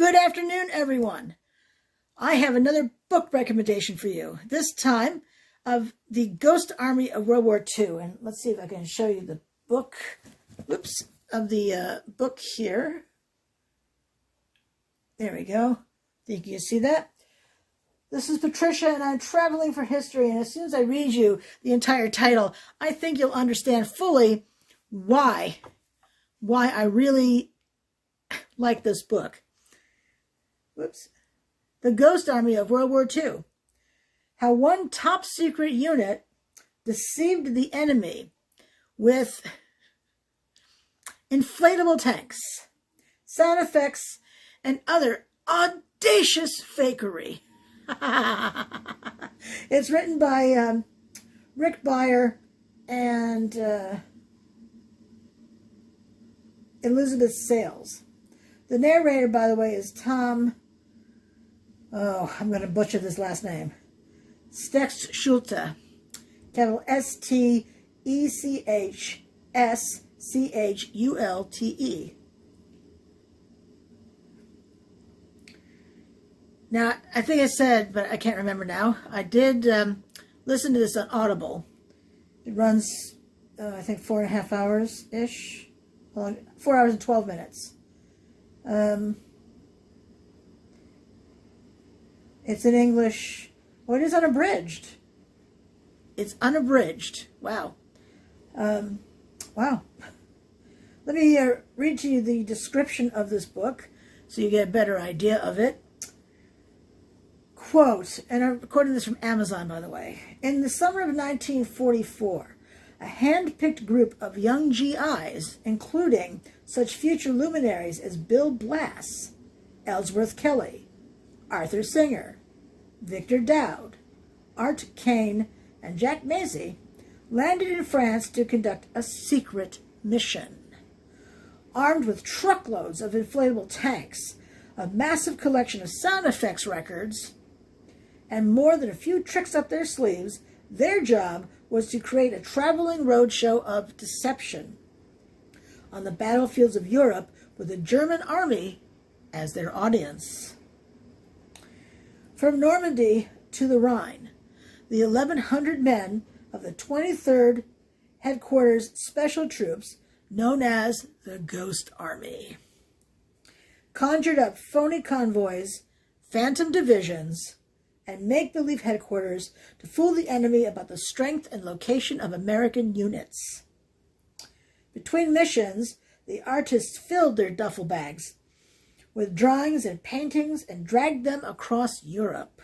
Good afternoon, everyone. I have another book recommendation for you, this time of the Ghost Army of World War II. And let's see if I can show you the book, of the book here. There we go. Think you can see that? This is Patricia, and I'm traveling for history. And as soon as I read you the entire title, I think you'll understand fully why I really like this book. The Ghost Army of World War II. How one top secret unit deceived the enemy with inflatable tanks, sound effects, and other audacious fakery. It's written by Rick Beyer and Elizabeth Sales. The narrator, by the way, is Tom... Oh, I'm going to butcher this last name. Stechschulte. Capital S-T-E-C-H-S-C-H-U-L-T-E. Now, I think I said, but I can't remember now, I did listen to this on Audible. It runs, I think, 4.5 hours-ish. 4 hours and 12 minutes. It's in English. Oh, it is unabridged. It's unabridged. Wow. Wow. Let me read to you the description of this book so you get a better idea of it. Quote, and I'm quoting this from Amazon, by the way. In the summer of 1944, a hand-picked group of young GIs, including such future luminaries as Bill Blass, Ellsworth Kelly, Arthur Singer, Victor Dowd, Art Kane, and Jack Mazie, landed in France to conduct a secret mission. Armed with truckloads of inflatable tanks, a massive collection of sound effects records, and more than a few tricks up their sleeves, their job was to create a traveling roadshow of deception on the battlefields of Europe with the German army as their audience. From Normandy to the Rhine, the 1,100 men of the 23rd Headquarters Special Troops, known as the Ghost Army, conjured up phony convoys, phantom divisions, and make-believe headquarters to fool the enemy about the strength and location of American units. Between missions, the artists filled their duffel bags with drawings and paintings and dragged them across Europe.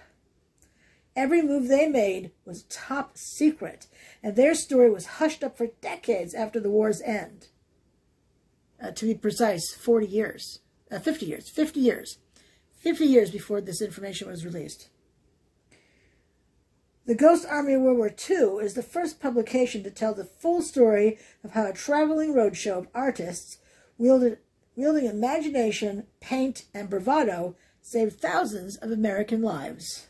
Every move they made was top secret, and their story was hushed up for decades after the war's end. To be precise, 50 years before this information was released. The Ghost Army of World War II is the first publication to tell the full story of how a traveling roadshow of artists wielding imagination, paint, and bravado saved thousands of American lives.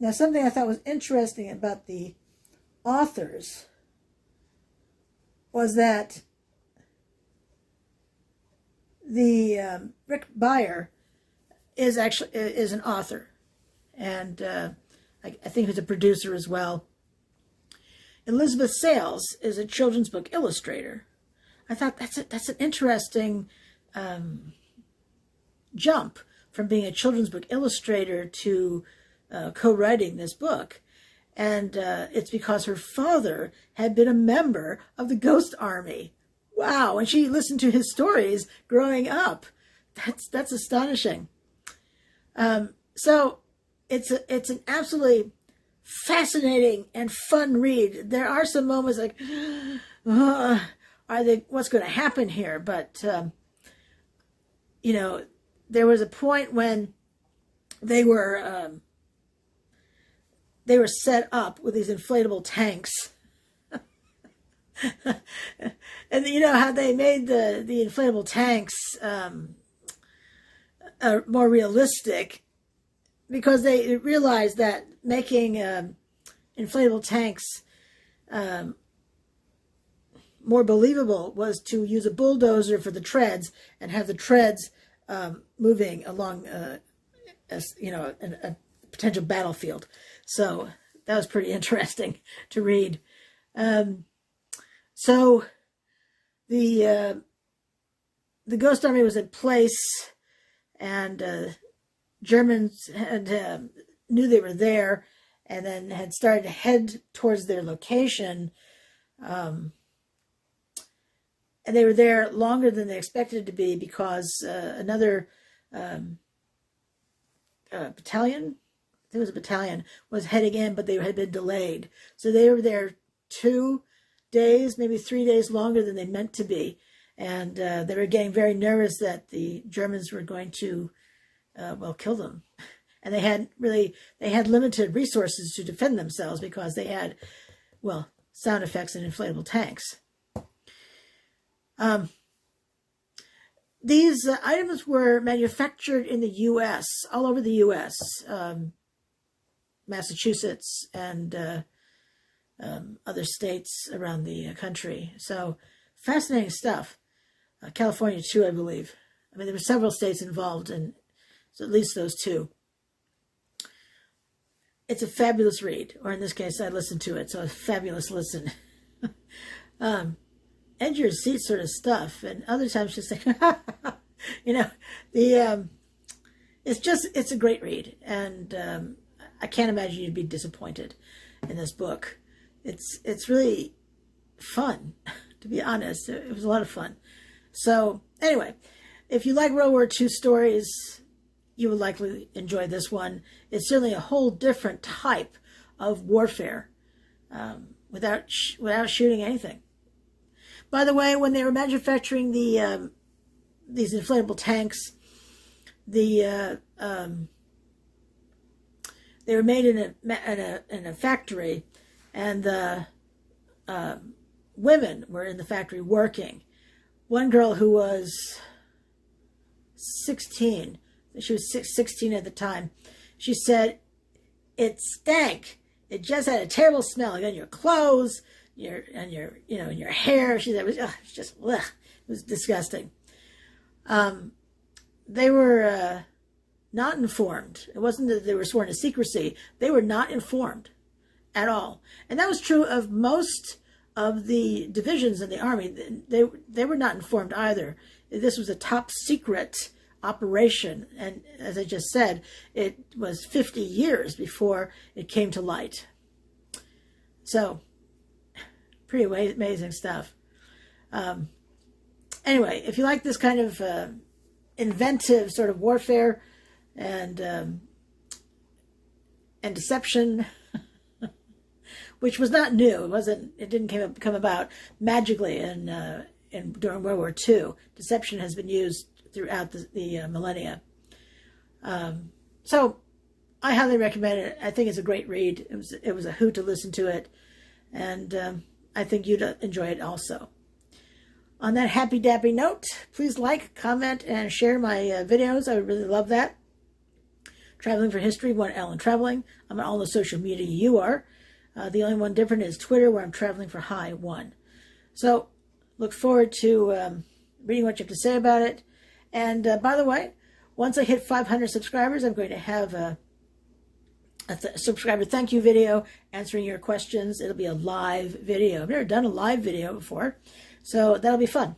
Now, something I thought was interesting about the authors was that the Rick Beyer is an author, and I think he's a producer as well. Elizabeth Sales is a children's book illustrator. I thought that's an interesting jump from being a children's book illustrator to co-writing this book. And it's because her father had been a member of the Ghost Army. Wow, and she listened to his stories growing up. That's astonishing. So it's an absolutely fascinating and fun read. There are some moments like, what's going to happen here? But, you know, there was a point when they were set up with these inflatable tanks. And you know how they made the inflatable tanks more realistic because they realized that making inflatable tanks more believable was to use a bulldozer for the treads and have the treads moving along, a potential battlefield. So that was pretty interesting to read. So the Ghost Army was in place, and Germans had knew they were there, and then had started to head towards their location. And they were there longer than they expected to be because another battalion, I think it was a battalion, was heading in, but they had been delayed. So they were there 2 days, maybe 3 days longer than they meant to be. And they were getting very nervous that the Germans were going to, kill them. And they had limited resources to defend themselves because they had, sound effects and inflatable tanks. These items were manufactured in the U.S., all over the U.S., Massachusetts, and other states around the country. So fascinating stuff. California, too, I believe. I mean, there were several states involved, and so at least those two. It's a fabulous read, or in this case, I listened to it, so a fabulous listen. Edge of your seat sort of stuff, and other times just like, it's a great read, and I can't imagine you'd be disappointed in this book. It's really fun, to be honest. It was a lot of fun. So anyway, if you like World War II stories, you will likely enjoy this one. It's certainly a whole different type of warfare, without shooting anything. By the way, when they were manufacturing these inflatable tanks, they were made in a factory, and the women were in the factory working. One girl who was 16, she was 16 at the time, she said, "It stank. It just had a terrible smell, like on your clothes, in your hair." She said, it was just, ugh. It was disgusting. They were not informed. It wasn't that they were sworn to secrecy. They were not informed at all. And that was true of most of the divisions in the Army. They were not informed either. This was a top secret operation. And as I just said, it was 50 years before it came to light. So, pretty amazing stuff. Anyway, if you like this kind of inventive sort of warfare and deception, which was not new, it didn't come about magically during World War II. Deception has been used throughout the millennia. So I highly recommend it. I think it's a great read. It was a hoot to listen to it, and I think you'd enjoy it also. On that happy dappy note, please like, comment, and share my videos. I would really love that. Traveling for History, one Ellen Traveling. I'm on all the social media you are. The only one different is Twitter, where I'm Traveling for High 1. So look forward to reading what you have to say about it. And by the way, once I hit 500 subscribers, I'm going to have a subscriber thank you video answering your questions. It'll be a live video. I've never done a live video before, so that'll be fun.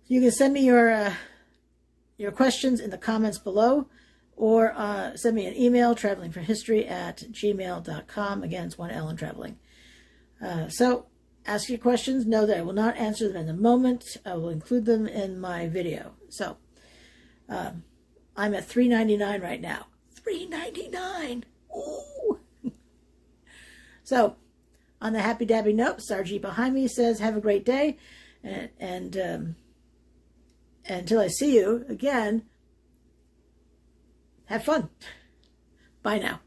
You can send me your questions in the comments below, or send me an email, travelingforhistory@gmail.com. Again, it's one Ellen Traveling. So ask your questions. Know that I will not answer them in the moment. I will include them in my video. So I'm at $3.99 right now. $3.99. Ooh. So, on the happy dabby note, Sarjeet behind me says, "Have a great day," and until I see you again, have fun. Bye now.